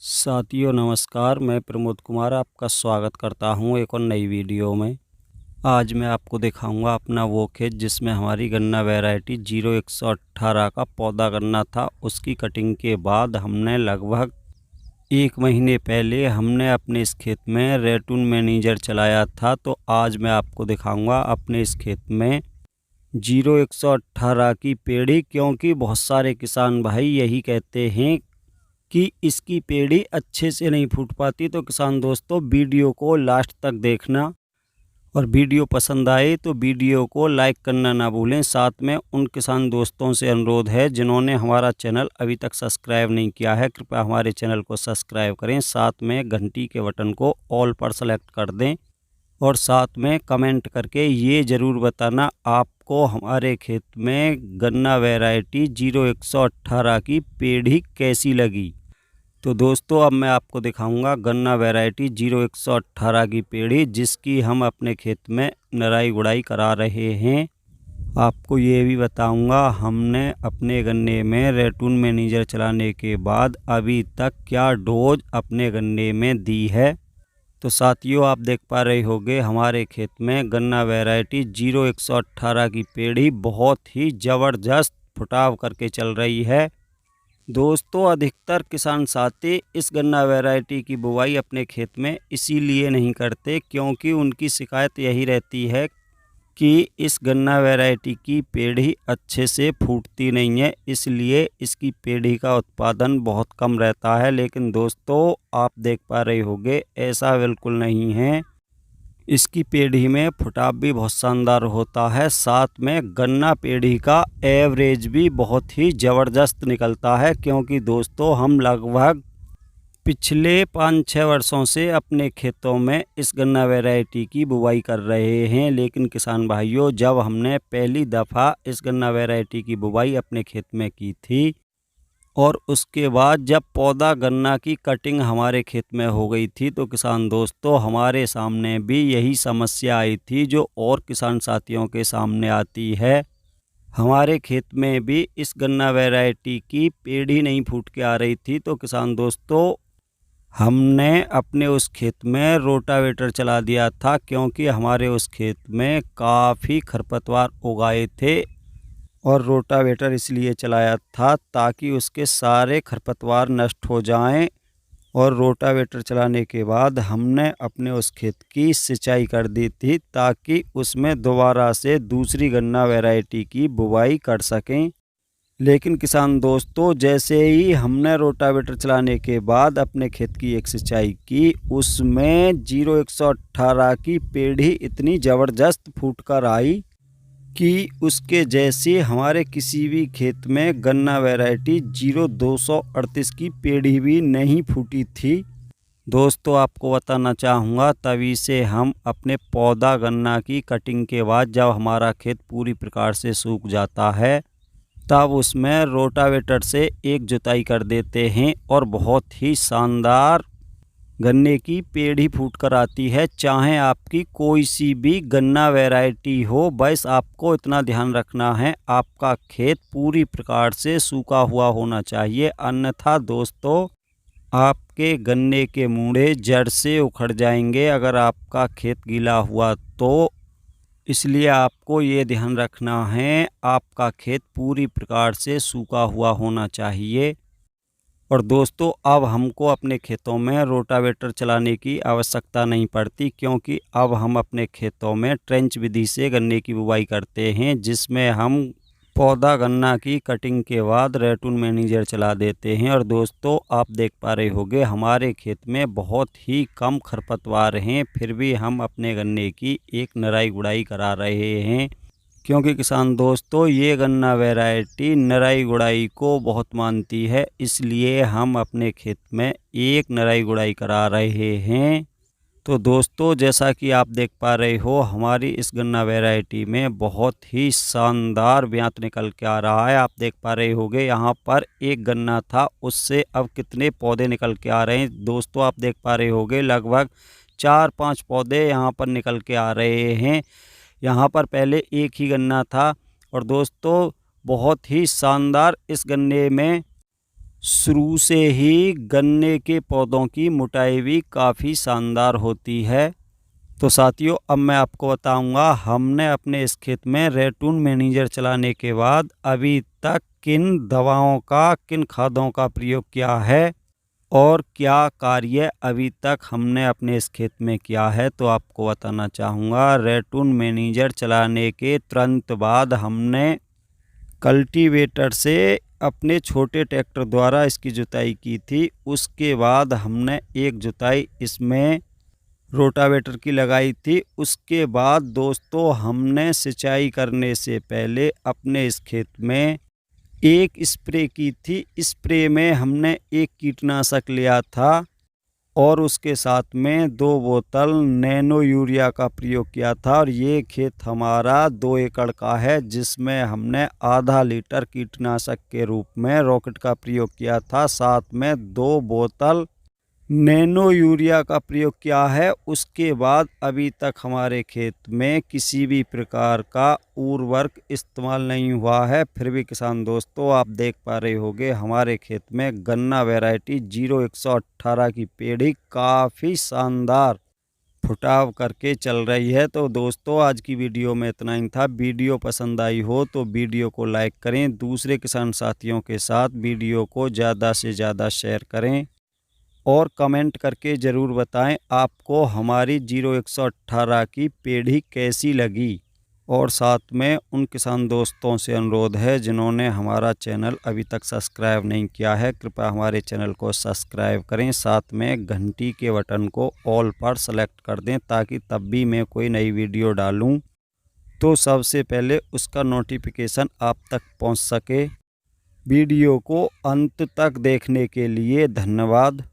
साथियों नमस्कार, मैं प्रमोद कुमार आपका स्वागत करता हूं एक और नई वीडियो में। आज मैं आपको दिखाऊंगा अपना वो खेत जिसमें हमारी गन्ना वैरायटी 0118 का पौधा गन्ना था। उसकी कटिंग के बाद हमने लगभग 1 महीने पहले हमने अपने इस खेत में रेटून मैनेजर चलाया था। तो आज मैं आपको दिखाऊंगा अपने इस खेत में 0118 की पेड़ी, क्योंकि बहुत सारे किसान भाई यही कहते हैं कि इसकी पेड़ी अच्छे से नहीं फूट पाती। तो किसान दोस्तों, वीडियो को लास्ट तक देखना और वीडियो पसंद आए तो वीडियो को लाइक करना ना भूलें। साथ में उन किसान दोस्तों से अनुरोध है जिन्होंने हमारा चैनल अभी तक सब्सक्राइब नहीं किया है, कृपया हमारे चैनल को सब्सक्राइब करें। साथ में घंटी के बटन को ऑल पर सेलेक्ट कर दें और साथ में कमेंट करके ये ज़रूर बताना आपको हमारे खेत में गन्ना वैरायटी 0118 की पेड़ी कैसी लगी। तो दोस्तों, अब मैं आपको दिखाऊंगा गन्ना वैरायटी 0118 की पेड़ी, जिसकी हम अपने खेत में नराई गुड़ाई करा रहे हैं। आपको ये भी बताऊंगा हमने अपने गन्ने में रेटून मैनेजर चलाने के बाद अभी तक क्या डोज अपने गन्ने में दी है। तो साथियों, आप देख पा रहे होंगे हमारे खेत में गन्ना वैरायटी 0118 की पेड़ी बहुत ही ज़बरदस्त फुटाव करके चल रही है। दोस्तों, अधिकतर किसान साथी इस गन्ना वैरायटी की बुवाई अपने खेत में इसीलिए नहीं करते क्योंकि उनकी शिकायत यही रहती है कि इस गन्ना वैरायटी की पेड़ी अच्छे से फूटती नहीं है, इसलिए इसकी पेड़ी का उत्पादन बहुत कम रहता है। लेकिन दोस्तों, आप देख पा रहे होंगे ऐसा बिल्कुल नहीं है। इसकी पेड़ी में फुटाव भी बहुत शानदार होता है। साथ में गन्ना पेड़ी का एवरेज भी बहुत ही ज़बरदस्त निकलता है, क्योंकि दोस्तों हम लगभग पिछले 5-6 वर्षों से अपने खेतों में इस गन्ना वैरायटी की बुवाई कर रहे हैं। लेकिन किसान भाइयों, जब हमने पहली दफ़ा इस गन्ना वैरायटी की बुवाई अपने खेत में की थी और उसके बाद जब पौधा गन्ना की कटिंग हमारे खेत में हो गई थी, तो किसान दोस्तों हमारे सामने भी यही समस्या आई थी जो और किसान साथियों के सामने आती है। हमारे खेत में भी इस गन्ना वैरायटी की पेड़ी नहीं फूट के आ रही थी। तो किसान दोस्तों, हमने अपने उस खेत में रोटावेटर चला दिया था, क्योंकि हमारे उस खेत में काफ़ी खरपतवार उगाए थे और रोटावेटर इसलिए चलाया था ताकि उसके सारे खरपतवार नष्ट हो जाएं। और रोटावेटर चलाने के बाद हमने अपने उस खेत की सिंचाई कर दी थी ताकि उसमें दोबारा से दूसरी गन्ना वैरायटी की बुवाई कर सकें। लेकिन किसान दोस्तों, जैसे ही हमने रोटावेटर चलाने के बाद अपने खेत की एक सिंचाई की, उसमें 0118 की पेड़ी इतनी ज़बरदस्त फूट कर आई कि उसके जैसे हमारे किसी भी खेत में गन्ना वैरायटी 0238 की पेड़ी भी नहीं फूटी थी। दोस्तों, आपको बताना चाहूँगा, तभी से हम अपने पौधा गन्ना की कटिंग के बाद जब हमारा खेत पूरी प्रकार से सूख जाता है, तब उसमें रोटावेटर से एक जुताई कर देते हैं और बहुत ही शानदार गन्ने की पेड़ी फूट कर आती है। चाहे आपकी कोई सी भी गन्ना वैरायटी हो, बस आपको इतना ध्यान रखना है आपका खेत पूरी प्रकार से सूखा हुआ होना चाहिए, अन्यथा दोस्तों आपके गन्ने के मूढ़े जड़ से उखड़ जाएंगे अगर आपका खेत गीला हुआ तो। इसलिए आपको ये ध्यान रखना है आपका खेत पूरी प्रकार से सूखा हुआ होना चाहिए। और दोस्तों, अब हमको अपने खेतों में रोटावेटर चलाने की आवश्यकता नहीं पड़ती, क्योंकि अब हम अपने खेतों में ट्रेंच विधि से गन्ने की बुवाई करते हैं, जिसमें हम पौधा गन्ना की कटिंग के बाद रेटून मैनेजर चला देते हैं। और दोस्तों, आप देख पा रहे होंगे हमारे खेत में बहुत ही कम खरपतवार हैं, फिर भी हम अपने गन्ने की एक नराई गुड़ाई करा रहे हैं, क्योंकि किसान दोस्तों ये गन्ना वैरायटी नराई गुड़ाई को बहुत मानती है। इसलिए हम अपने खेत में एक नराई गुड़ाई करा रहे हैं। तो दोस्तों, जैसा कि आप देख पा रहे हो हमारी इस गन्ना वैरायटी में बहुत ही शानदार ब्यांत निकल के आ रहा है। आप देख पा रहे होंगे यहाँ पर एक गन्ना था, उससे अब कितने पौधे निकल के आ रहे हैं। दोस्तों, आप देख पा रहे होंगे लगभग 4-5 पौधे यहाँ पर निकल के आ रहे हैं। यहाँ पर पहले एक ही गन्ना था और दोस्तों बहुत ही शानदार इस गन्ने में शुरू से ही गन्ने के पौधों की मोटाई भी काफ़ी शानदार होती है। तो साथियों, अब मैं आपको बताऊंगा हमने अपने इस खेत में रेटून मैनेजर चलाने के बाद अभी तक किन दवाओं का, किन खादों का प्रयोग किया है और क्या कार्य अभी तक हमने अपने इस खेत में किया है। तो आपको बताना चाहूँगा, रेटून मैनेजर चलाने के तुरंत बाद हमने कल्टीवेटर से अपने छोटे ट्रैक्टर द्वारा इसकी जुताई की थी। उसके बाद हमने एक जुताई इसमें रोटावेटर की लगाई थी। उसके बाद दोस्तों हमने सिंचाई करने से पहले अपने इस खेत में एक स्प्रे की थी। स्प्रे में हमने एक कीटनाशक लिया था और उसके साथ में 2 बोतल नैनो यूरिया का प्रयोग किया था। और ये खेत हमारा 2 एकड़ का है, जिसमें हमने आधा लीटर कीटनाशक के रूप में रॉकेट का प्रयोग किया था। साथ में 2 बोतल नैनो यूरिया का प्रयोग किया है। उसके बाद अभी तक हमारे खेत में किसी भी प्रकार का उर्वरक इस्तेमाल नहीं हुआ है। फिर भी किसान दोस्तों, आप देख पा रहे होंगे हमारे खेत में गन्ना वैरायटी 0118 की पेड़ी काफ़ी शानदार फुटाव करके चल रही है। तो दोस्तों, आज की वीडियो में इतना ही था। वीडियो पसंद आई हो तो वीडियो को लाइक करें, दूसरे किसान साथियों के साथ वीडियो को ज़्यादा से ज़्यादा शेयर करें और कमेंट करके ज़रूर बताएं आपको हमारी 0118 की पेड़ी कैसी लगी। और साथ में उन किसान दोस्तों से अनुरोध है जिन्होंने हमारा चैनल अभी तक सब्सक्राइब नहीं किया है, कृपया हमारे चैनल को सब्सक्राइब करें। साथ में घंटी के बटन को ऑल पर सेलेक्ट कर दें, ताकि तब भी मैं कोई नई वीडियो डालूं तो सबसे पहले उसका नोटिफिकेशन आप तक पहुंच सके। वीडियो को अंत तक देखने के लिए धन्यवाद।